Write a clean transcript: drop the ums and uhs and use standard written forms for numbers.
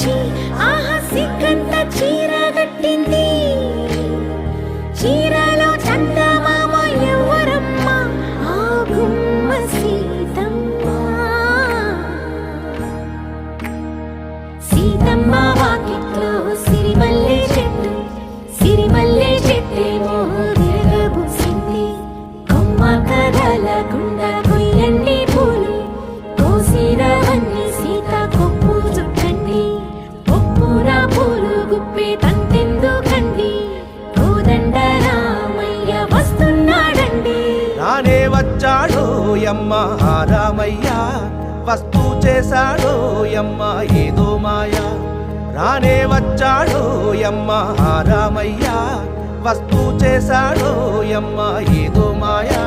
వచ్చి ఆహా సిగ్గంత చీర కట్టింది. చీరలో చందమామ ఎవరమ్మ? ఆ గుమ్మ సీతమ్మ. సీతమ్మ వాకిట్లో సిరిమల్లె చెట్టు, సిరిమల్లె చెట్టేమో విరగబూసింది. కొమ్మ కదలకుండా కొయ్యండి పూలు, కోసిరవన్నీ సీత కొప్పు చుట్టండి. ఒప్పున పూలు గుప్పే తంతెందుకండి, కోదండ రామయ్య వస్తున్నాడండి. రానే వచ్చాడో యమ్మ రామయ్య, వస్తూ చేశాడో యమ్మ ఏదో మాయా. రానే వచ్చాడో యమ్మ రామయ్య, వస్తూ చేశాడో యమ్మ ఏదో మాయా.